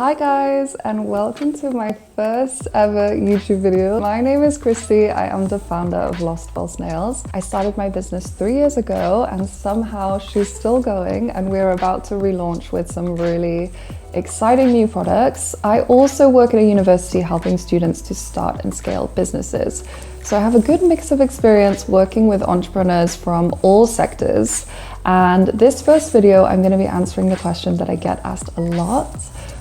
Hi guys, and welcome to my first ever YouTube video. My name is Christy. I am the founder of Loste False Nails. I started my business 3 years ago and somehow she's still going, and we're about to relaunch with some really exciting new products. I also work at a university helping students to start and scale businesses. So I have a good mix of experience working with entrepreneurs from all sectors. And this first video, I'm going to be answering the question that I get asked a lot,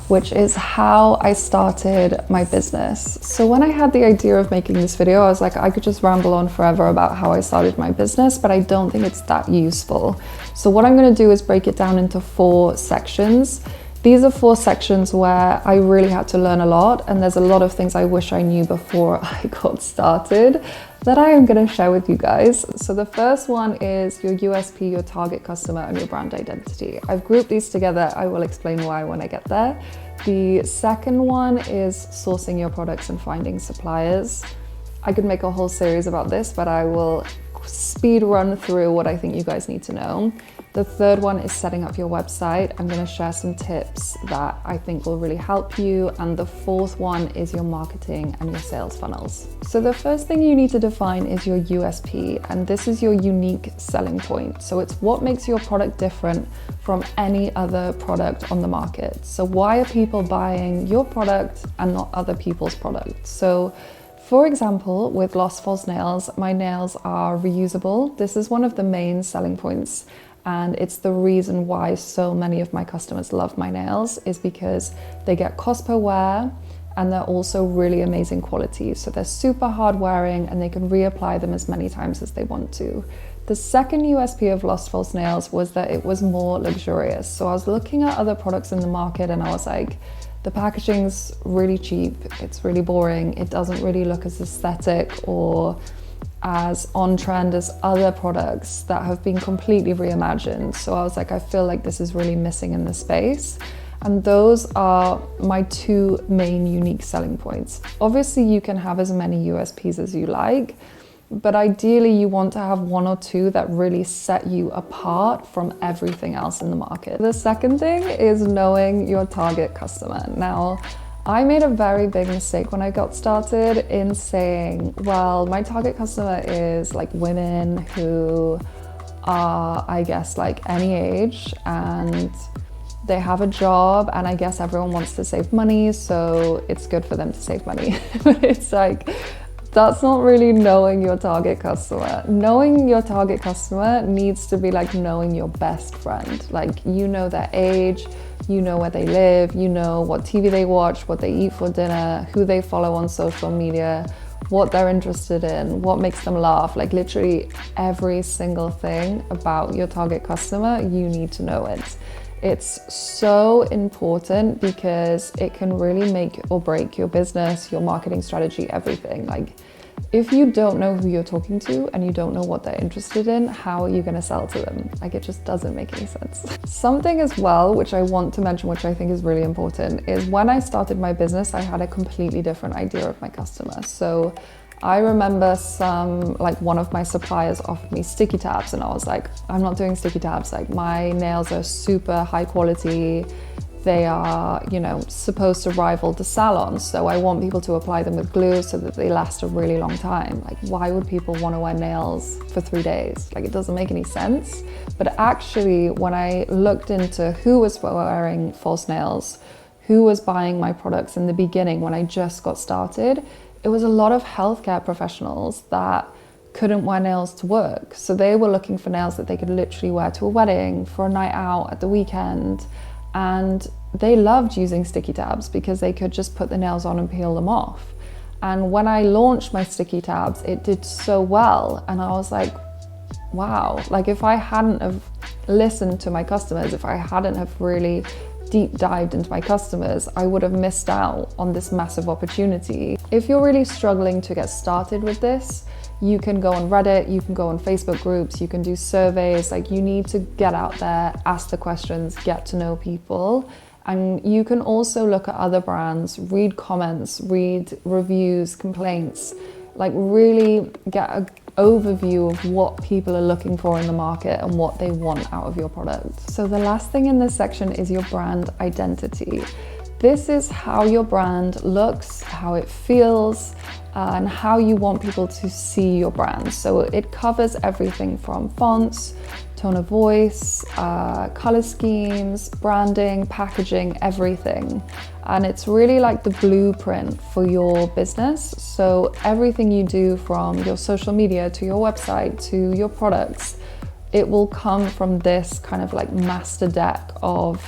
which is how I started my business. So when I had the idea of making this video, I was like, I could just ramble on forever about how I started my business, but I don't think it's that useful. So what I'm going to do is break it down into 4 sections. These are 4 sections where I really had to learn a lot, and there's a lot of things I wish I knew before I got started that I am going to share with you guys. So the first one is your USP, your target customer, and your brand identity. I've grouped these together. I will explain why when I get there. The second one is sourcing your products and finding suppliers. I could make a whole series about this, but I will speed run through what I think you guys need to know. The third one is setting up your website. I'm going to share some tips that I think will really help you. And the fourth one is your marketing and your sales funnels. So the first thing you need to define is your USP, and this is your unique selling point. So it's what makes your product different from any other product on the market. So why are people buying your product and not other people's products? So for example, with Loste False Nails, my nails are reusable. This is one of the main selling points. And it's the reason why so many of my customers love my nails, is because they get cost per wear and they're also really amazing quality. So they're super hard wearing and they can reapply them as many times as they want to. The second USP of Loste False Nails was that it was more luxurious. So I was looking at other products in the market and I was like, the packaging's really cheap, it's really boring, it doesn't really look as aesthetic or as on trend as other products that have been completely reimagined. So I was like, I feel like this is really missing in the space. And those are my 2 main unique selling points. Obviously you can have as many USPs as you like, but ideally you want to have 1 or 2 that really set you apart from everything else in the market. The second thing is knowing your target customer. Now, I made a very big mistake when I got started in saying, well, my target customer is like women who are, I guess, like any age, and they have a job, and I guess everyone wants to save money, so it's good for them to save money. But it's like, that's not really knowing your target customer. Knowing your target customer needs to be like knowing your best friend. Like, you know their age, you know where they live, you know what TV they watch, what they eat for dinner, who they follow on social media, what they're interested in, what makes them laugh. Like literally every single thing about your target customer, you need to know it. It's so important because it can really make or break your business, your marketing strategy, everything. Like, if you don't know who you're talking to and you don't know what they're interested in, how are you going to sell to them? Like, it just doesn't make any sense. Something as well, which I want to mention, which I think is really important, is when I started my business, I had a completely different idea of my customer. So I remember one of my suppliers offered me sticky tabs, and I was like, I'm not doing sticky tabs. Like, my nails are super high quality. They are, you know, supposed to rival the salons. So I want people to apply them with glue so that they last a really long time. Like, why would people want to wear nails for 3 days? Like, it doesn't make any sense. But actually, when I looked into who was wearing false nails, who was buying my products in the beginning when I just got started, it was a lot of healthcare professionals that couldn't wear nails to work. So they were looking for nails that they could literally wear to a wedding, for a night out, at the weekend. And they loved using sticky tabs because they could just put the nails on and peel them off. And when I launched my sticky tabs, it did so well. And I was like, wow, like if I hadn't have listened to my customers, if I hadn't have really deep dived into my customers, I would have missed out on this massive opportunity. If you're really struggling to get started with this, you can go on Reddit, you can go on Facebook groups, you can do surveys. Like, you need to get out there, ask the questions, get to know people. And you can also look at other brands, read comments, read reviews, complaints, like really get an overview of what people are looking for in the market and what they want out of your product. So the last thing in this section is your brand identity. This is how your brand looks, how it feels, and how you want people to see your brand. So it covers everything from fonts, tone of voice, color schemes, branding, packaging, everything. And it's really like the blueprint for your business. So everything you do, from your social media to your website to your products, it will come from this kind of like master deck of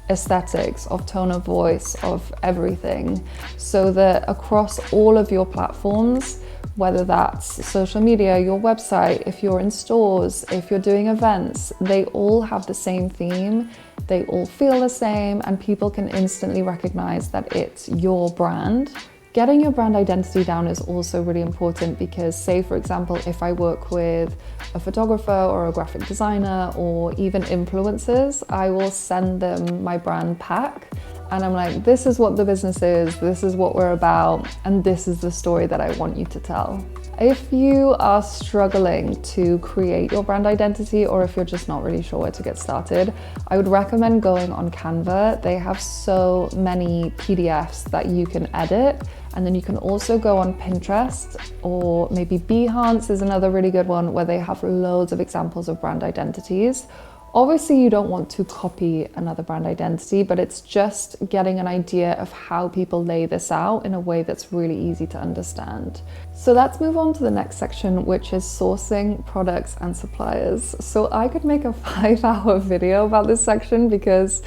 aesthetics, of tone of voice, of everything, so that across all of your platforms, whether that's social media, your website, if you're in stores, if you're doing events, they all have the same theme, they all feel the same, and people can instantly recognize that it's your brand. Getting your brand identity down is also really important because, say for example, if I work with a photographer or a graphic designer or even influencers, I will send them my brand pack and I'm like, this is what the business is, this is what we're about, and this is the story that I want you to tell. If you are struggling to create your brand identity, or if you're just not really sure where to get started, I would recommend going on Canva. They have so many PDFs that you can edit. And then you can also go on Pinterest, or maybe Behance is another really good one, where they have loads of examples of brand identities. Obviously, you don't want to copy another brand identity, but it's just getting an idea of how people lay this out in a way that's really easy to understand. So let's move on to the next section, which is sourcing products and suppliers. So I could make a 5-hour video about this section because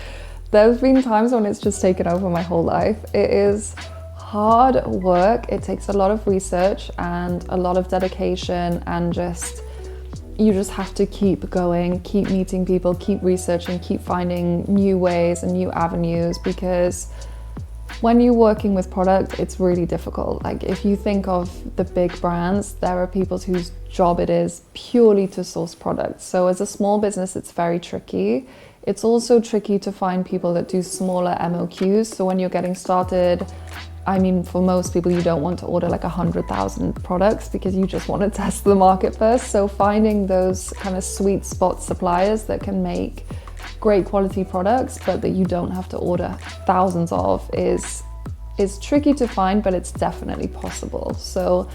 there's been times when it's just taken over my whole life. It is hard work. It takes a lot of research and a lot of dedication, and you just have to keep going, keep meeting people, keep researching, keep finding new ways and new avenues, because when you're working with product, it's really difficult. Like if you think of the big brands, there are people whose job it is purely to source products. So as a small business, it's very tricky. It's also tricky to find people that do smaller MOQs. So when you're getting started, I mean, for most people, you don't want to order like 100,000 products because you just want to test the market first. So finding those kind of sweet spot suppliers that can make great quality products, but that you don't have to order thousands of is tricky to find, but it's definitely possible. So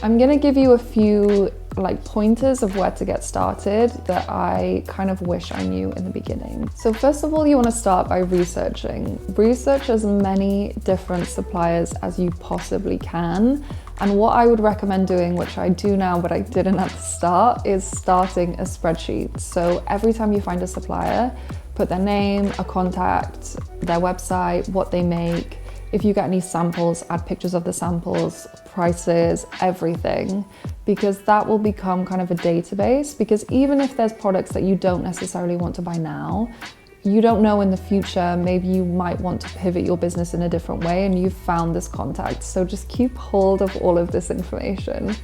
I'm gonna give you a few like pointers of where to get started that I kind of wish I knew in the beginning. So first of all, you want to start by researching. Research as many different suppliers as you possibly can. And what I would recommend doing, which I do now but I didn't at the start, is starting a spreadsheet. So every time you find a supplier, put their name, a contact, their website, what they make. If you get any samples, add pictures of the samples, prices, everything, because that will become kind of a database. Because even if there's products that you don't necessarily want to buy now, you don't know in the future, maybe you might want to pivot your business in a different way and you've found this contact. So just keep hold of all of this information.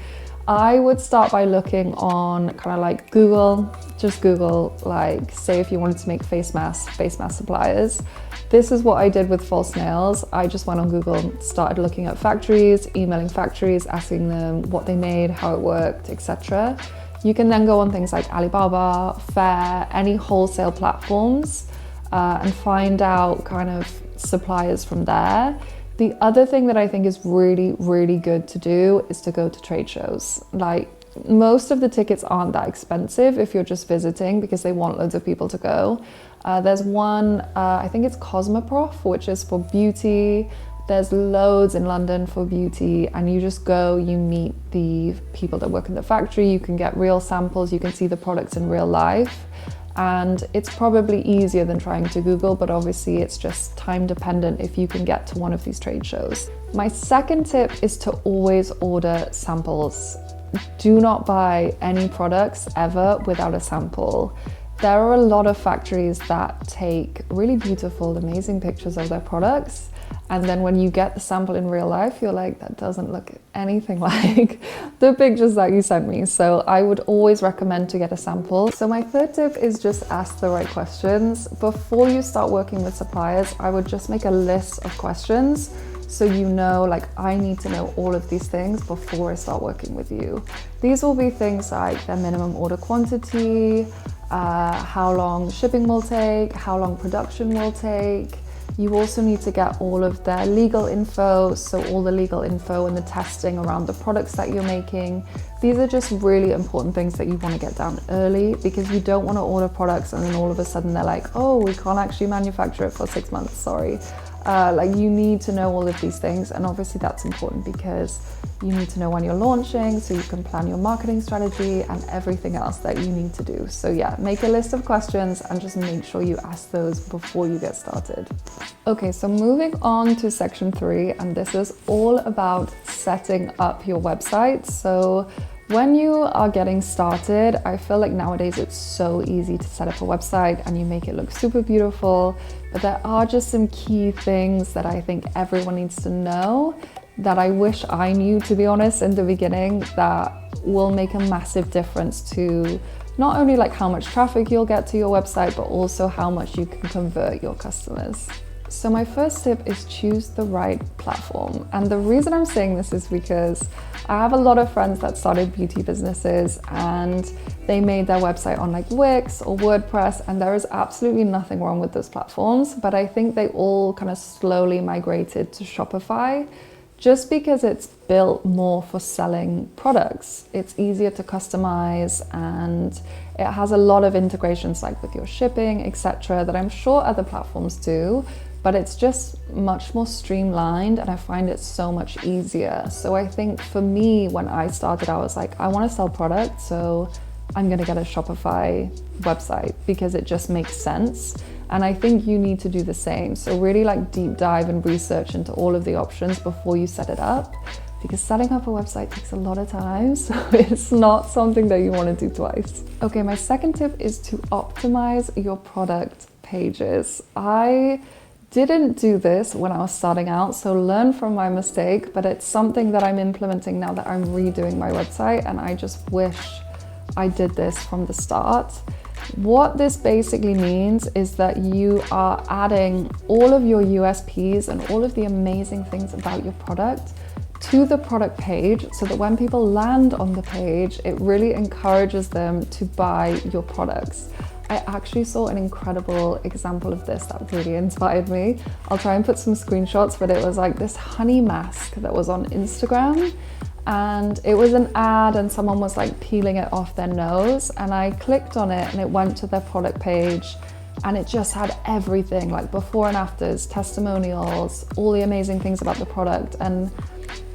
I would start by looking on kind of like Google, just Google, like say if you wanted to make face mask suppliers. This is what I did with false nails. I just went on Google, started looking at factories, emailing factories, asking them what they made, how it worked, etc. You can then go on things like Alibaba, Faire, any wholesale platforms, and find out kind of suppliers from there. The other thing that I think is really, really good to do is to go to trade shows. Like most of the tickets aren't that expensive if you're just visiting because they want loads of people to go. There's one, I think it's Cosmoprof, which is for beauty. There's loads in London for beauty, and you just go, you meet the people that work in the factory, you can get real samples, you can see the products in real life. And it's probably easier than trying to Google, but obviously it's just time dependent if you can get to one of these trade shows. My second tip is to always order samples. Do not buy any products ever without a sample. There are a lot of factories that take really beautiful, amazing pictures of their products. And then when you get the sample in real life, you're like, that doesn't look anything like the pictures that you sent me. So I would always recommend to get a sample. So my third tip is just ask the right questions. Before you start working with suppliers, I would just make a list of questions. So you know, like, I need to know all of these things before I start working with you. These will be things like their minimum order quantity, how long shipping will take, how long production will take. You also need to get all of their legal info, so all the legal info and the testing around the products that you're making. These are just really important things that you want to get down early, because you don't want to order products and then all of a sudden they're like, oh, we can't actually manufacture it for 6 months, sorry. Like, you need to know all of these things, and obviously that's important because you need to know when you're launching so you can plan your marketing strategy and everything else that you need to do. So yeah, make a list of questions and just make sure you ask those before you get started. Okay, so moving on to section 3, and this is all about setting up your website. So when you are getting started, I feel like nowadays it's so easy to set up a website and you make it look super beautiful, but there are just some key things that I think everyone needs to know that I wish I knew, to be honest, in the beginning, that will make a massive difference to not only like how much traffic you'll get to your website, but also how much you can convert your customers. So my first tip is choose the right platform. And the reason I'm saying this is because I have a lot of friends that started beauty businesses and they made their website on like Wix or WordPress, and there is absolutely nothing wrong with those platforms, but I think they all kind of slowly migrated to Shopify just because it's built more for selling products. It's easier to customize and it has a lot of integrations like with your shipping, etc., that I'm sure other platforms do, but it's just much more streamlined and I find it so much easier. So I think for me, when I started, I was like, I want to sell products, so I'm gonna get a Shopify website because it just makes sense. And I think you need to do the same. So really like deep dive and research into all of the options before you set it up, because setting up a website takes a lot of time, so it's not something that you want to do twice. Okay, my second tip is to optimize your product pages. I didn't do this when I was starting out, so learn from my mistake, but it's something that I'm implementing now that I'm redoing my website, and I just wish I did this from the start. What this basically means is that you are adding all of your USPs and all of the amazing things about your product to the product page, so that when people land on the page, it really encourages them to buy your products. I actually saw an incredible example of this that really inspired me. I'll try and put some screenshots, but it was like this honey mask that was on Instagram, and it was an ad and someone was like peeling it off their nose, and I clicked on it and it went to their product page and it just had everything, like before and afters, testimonials, all the amazing things about the product, and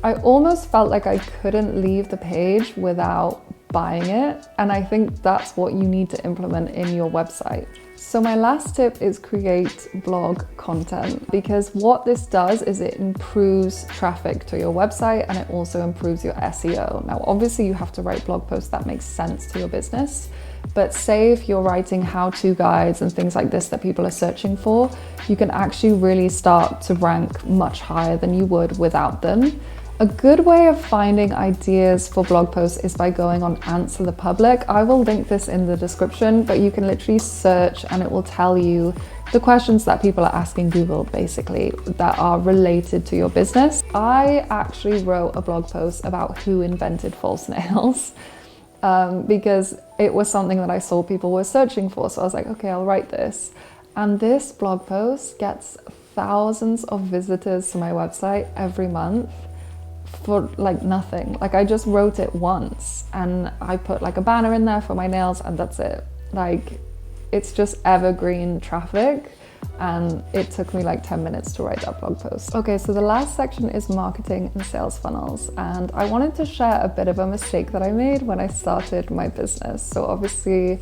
I almost felt like I couldn't leave the page without buying it, and I think that's what you need to implement in your website. So my last tip is create blog content, because what this does is it improves traffic to your website and it also improves your SEO. Now, obviously you have to write blog posts that make sense to your business, but say if you're writing how-to guides and things like this that people are searching for, you can actually really start to rank much higher than you would without them. A good way of finding ideas for blog posts is by going on Answer the Public. I will link this in the description, but you can literally search and it will tell you the questions that people are asking Google, basically, that are related to your business. I actually wrote a blog post about who invented false nails because it was something that I saw people were searching for. So I was like, okay, I'll write this. And this blog post gets thousands of visitors to my website every month for like nothing. Like, I just wrote it once and I put like a banner in there for my nails and that's it. Like, it's just evergreen traffic, and it took me like 10 minutes to write that blog post. Okay, so the last section is marketing and sales funnels, and I wanted to share a bit of a mistake that I made when I started my business. So obviously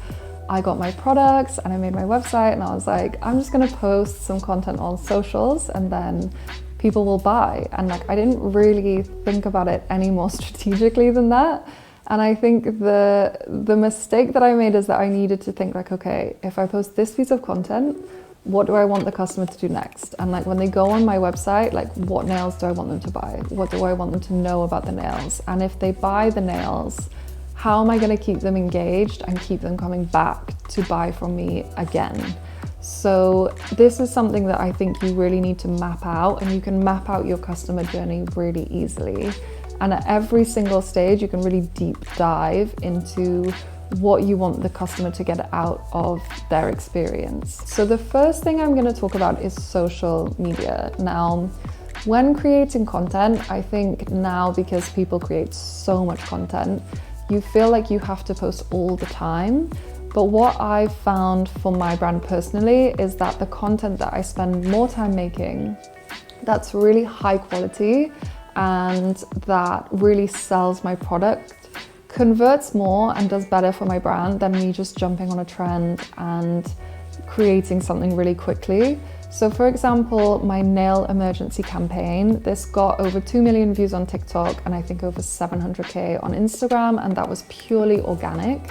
I got my products and I made my website and I was like, I'm just gonna post some content on socials and then people will buy. And like, I didn't really think about it any more strategically than that. And I think the mistake that I made is that I needed to think like, okay, if I post this piece of content, what do I want the customer to do next? And like, when they go on my website, like, what nails do I want them to buy? What do I want them to know about the nails? And if they buy the nails, how am I going to keep them engaged and keep them coming back to buy from me again? So this is something that I think you really need to map out, and you can map out your customer journey really easily. And at every single stage, you can really deep dive into what you want the customer to get out of their experience. So the first thing I'm going to talk about is social media. Now, when creating content, I think now, because people create so much content, you feel like you have to post all the time. But what I've found for my brand personally is that the content that I spend more time making, that's really high quality and that really sells my product, converts more and does better for my brand than me just jumping on a trend and creating something really quickly. So for example, my nail emergency campaign, this got over 2 million views on TikTok and I think over 700K on Instagram, and that was purely organic.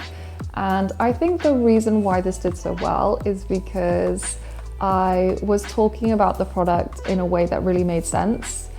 And I think the reason why this did so well is because I was talking about the product in a way that really made sense.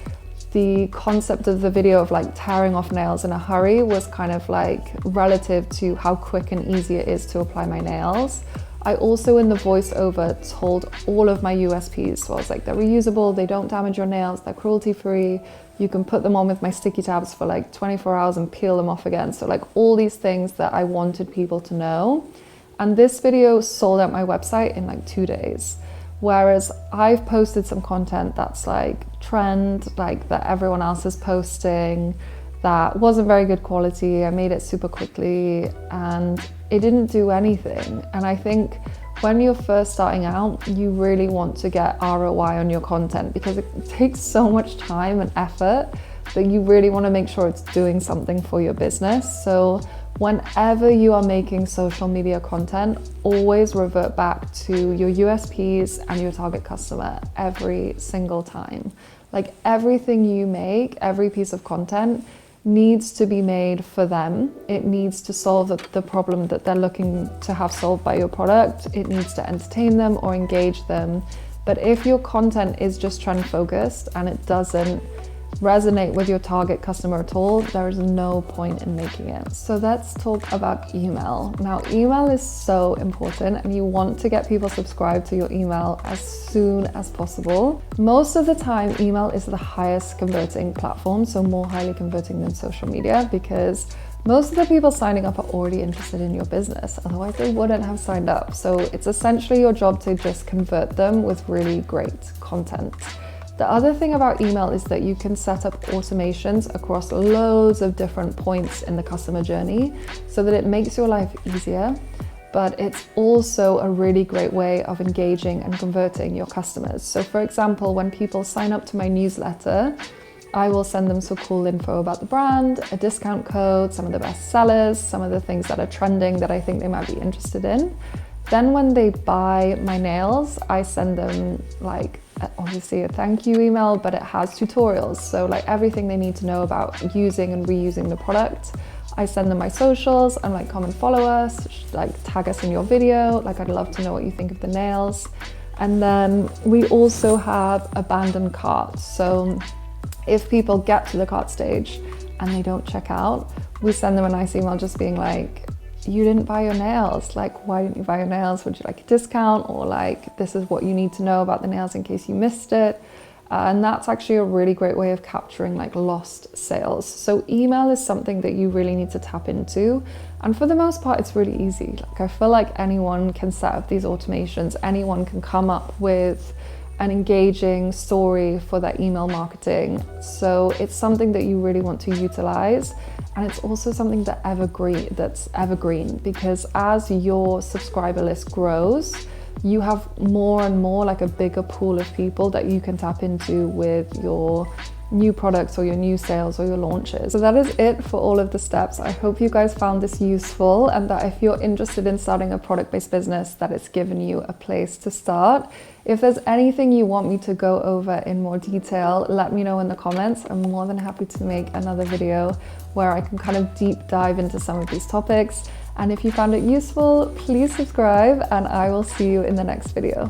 The concept of the video of like tearing off nails in a hurry was kind of like relative to how quick and easy it is to apply my nails. I also, in the voiceover, told all of my USPs. So I was like, they're reusable, they don't damage your nails, they're cruelty-free. You can put them on with my sticky tabs for like 24 hours and peel them off again. So like all these things that I wanted people to know. And this video sold out my website in like 2 days. Whereas I've posted some content that's like trend, like that everyone else is posting, that wasn't very good quality. I made it super quickly and it didn't do anything. And I think when you're first starting out, you really want to get ROI on your content because it takes so much time and effort that you really want to make sure it's doing something for your business. So whenever you are making social media content, always revert back to your USPs and your target customer every single time. Like everything you make, every piece of content needs to be made for them. It needs to solve the problem that they're looking to have solved by your product. It needs to entertain them or engage them. But if your content is just trend focused and it doesn't resonate with your target customer at all, there is no point in making it. So let's talk about email. Now, email is so important and you want to get people subscribed to your email as soon as possible. Most of the time, email is the highest converting platform, so more highly converting than social media, because most of the people signing up are already interested in your business. Otherwise, they wouldn't have signed up. So it's essentially your job to just convert them with really great content. The other thing about email is that you can set up automations across loads of different points in the customer journey so that it makes your life easier, but it's also a really great way of engaging and converting your customers. So for example, when people sign up to my newsletter, I will send them some cool info about the brand, a discount code, some of the best sellers, some of the things that are trending that I think they might be interested in. Then when they buy my nails, I send them like obviously a thank you email, but it has tutorials. So like everything they need to know about using and reusing the product. I send them my socials and like, come and follow us, like tag us in your video. Like I'd love to know what you think of the nails. And then we also have abandoned carts. So if people get to the cart stage and they don't check out, we send them a nice email just being like, you didn't buy your nails, like why didn't you buy your nails? Would you like a discount? Or like, this is what you need to know about the nails in case you missed it. And that's actually a really great way of capturing like lost sales. So email is something that you really need to tap into. And for the most part, it's really easy. Like I feel like anyone can set up these automations. Anyone can come up with an engaging story for their email marketing. So it's something that you really want to utilize. And it's also something that's evergreen, because as your subscriber list grows, you have more and more like a bigger pool of people that you can tap into with your new products or your new sales or your launches. So that is it for all of the steps. I hope you guys found this useful and that if you're interested in starting a product-based business, that it's given you a place to start. If there's anything you want me to go over in more detail, let me know in the comments. I'm more than happy to make another video where I can kind of deep dive into some of these topics. And if you found it useful, please subscribe and I will see you in the next video.